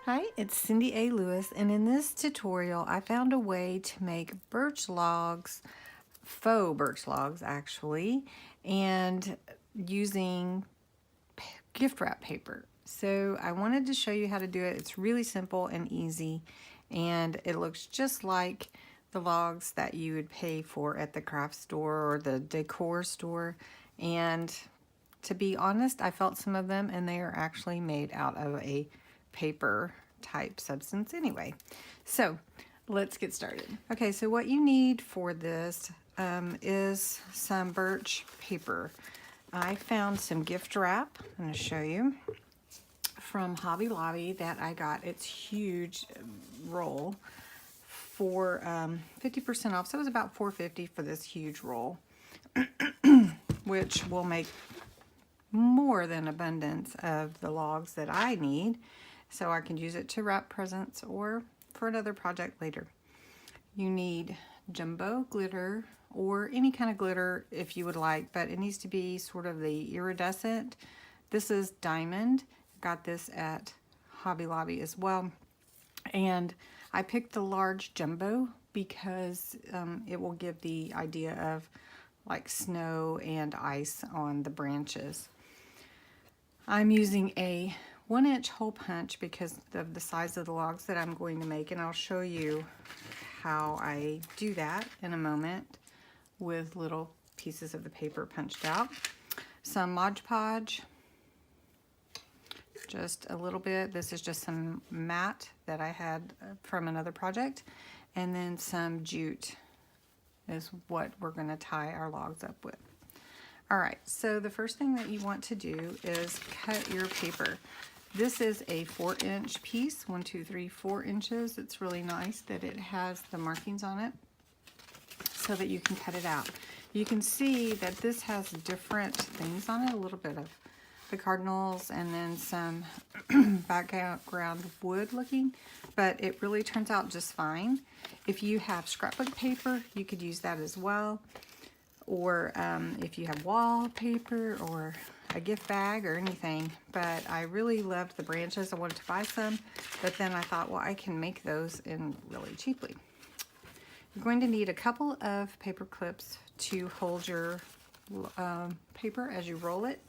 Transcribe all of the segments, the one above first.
Hi, it's Cindy A. Lewis, and in this tutorial I found a way to make birch logs, faux birch logs actually, and using gift wrap paper. So I wanted to show you how to do it. It's really simple and easy, and it looks just like the logs that you would pay for at the craft store or the decor store. And to be honest, I felt some of them and they are actually made out of a paper type substance anyway. So let's get started. Okay, so what you need for this is some birch paper. I found some gift wrap, I'm going to show you, from Hobby Lobby that I got. It's huge roll for 50% off, so it was about $4.50 for this huge roll, which will make more than abundance of the logs that I need, so I can use it to wrap presents or for another project later. You need jumbo glitter or any kind of glitter if you would like, but it needs to be sort of the iridescent. This is diamond. Got this at Hobby Lobby as well, and I picked the large jumbo because it will give the idea of like snow and ice on the branches. I'm using a 1-inch hole punch because of the size of the logs that I'm going to make, and I'll show you how I do that in a moment with little pieces of the paper punched out. Some Mod Podge, just a little bit. This is just some mat that I had from another project, and then some jute is what we're going to tie our logs up with. Alright, so the first thing that you want to do is cut your paper. This is a 4-inch piece, 1, 2, 3, 4 inches. It's really nice that it has the markings on it so that you can cut it out. You can see that this has different things on it, a little bit of the cardinals and then some background wood looking, but it really turns out just fine. If you have scrapbook paper, you could use that as well. Or if you have wallpaper or a gift bag or anything. But I really loved the branches. I wanted to buy some, but then I thought, well, I can make those in really cheaply. You're going to need a couple of paper clips to hold your paper as you roll it,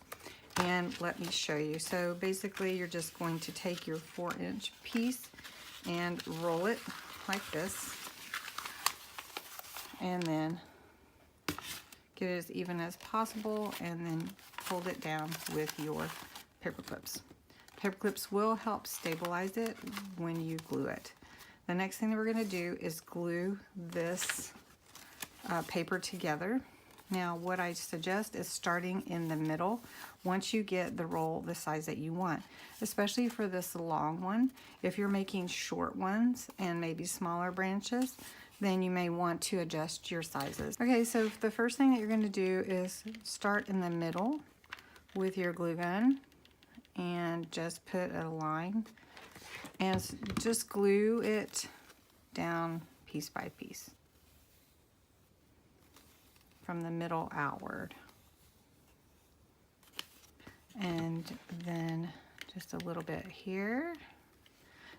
and let me show you. So basically you're just going to take your 4-inch piece and roll it like this, and then get it as even as possible, and then hold it down with your paper clips. Paper clips will help stabilize it when you glue it. The next thing that we're going to do is glue this paper together. Now what I suggest is starting in the middle once you get the roll the size that you want, especially for this long one. If you're making short ones and maybe smaller branches, then you may want to adjust your sizes. Okay, so the first thing that you're going to do is start in the middle with your glue gun and just put a line and just glue it down piece by piece from the middle outward. And then just a little bit here.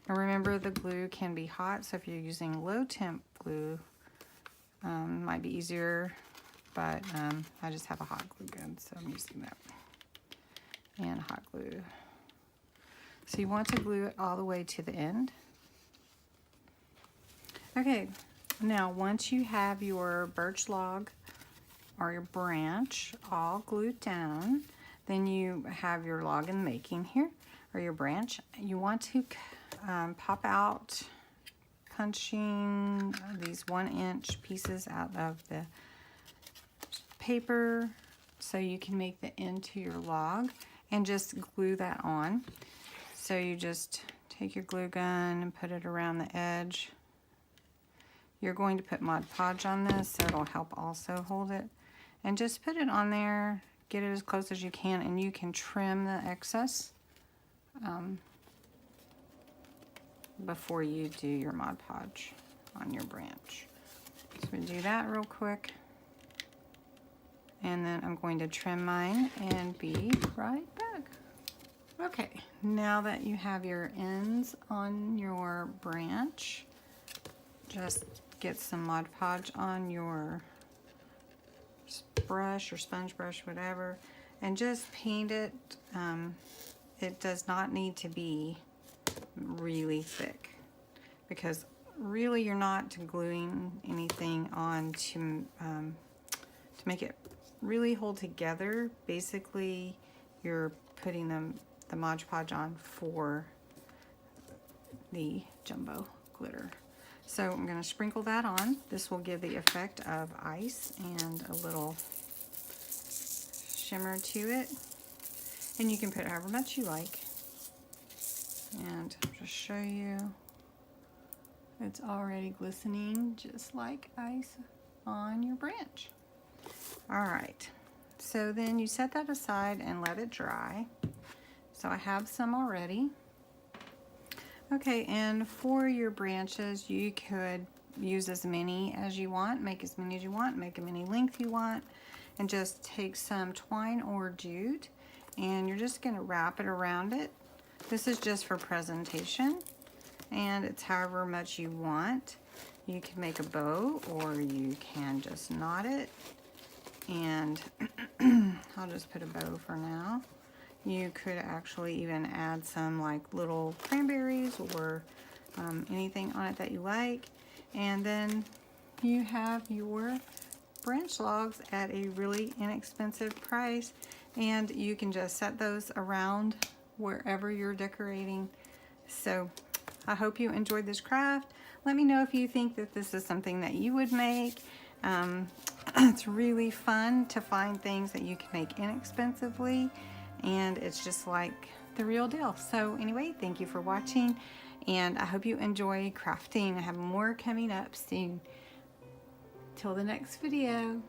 Now remember, the glue can be hot, so if you're using low temp glue, might be easier, but I just have a hot glue gun, so I'm using that. And hot glue. So you want to glue it all the way to the end. Okay, now once you have your birch log or your branch all glued down, then you have your log in the making here, or your branch. You want to pop out, punching these 1-inch pieces out of the paper so you can make the end to your log, and just glue that on. So you just take your glue gun and put it around the edge. You're going to put Mod Podge on this, so it'll help also hold it. And just put it on there, get it as close as you can, and you can trim the excess before you do your Mod Podge on your branch. So we do that real quick, and then I'm going to trim mine and be right back. Okay, now that you have your ends on your branch, just get some Mod Podge on your brush or sponge brush, whatever, and just paint it. It does not need to be really thick, because really you're not gluing anything on to make it really hold together. Basically, you're putting the Mod Podge on for the jumbo glitter. So I'm going to sprinkle that on. This will give the effect of ice and a little shimmer to it. And you can put however much you like. And I'll just show you. It's already glistening just like ice on your branch. Alright, so then you set that aside and let it dry. So I have some already. Okay, and for your branches, you could use as many as you want, make as many as you want, make them any length you want, and just take some twine or jute, and you're just going to wrap it around it. This is just for presentation, and it's however much you want. You can make a bow, or you can just knot it, and I'll just put a bow for now. You could actually even add some like little cranberries or anything on it that you like. And then you have your branch logs at a really inexpensive price. And you can just set those around wherever you're decorating. So I hope you enjoyed this craft. Let me know if you think that this is something that you would make. It's really fun to find things that you can make inexpensively. And it's just like the real deal. So anyway, thank you for watching, and I hope you enjoy crafting. I have more coming up soon. Till the next video.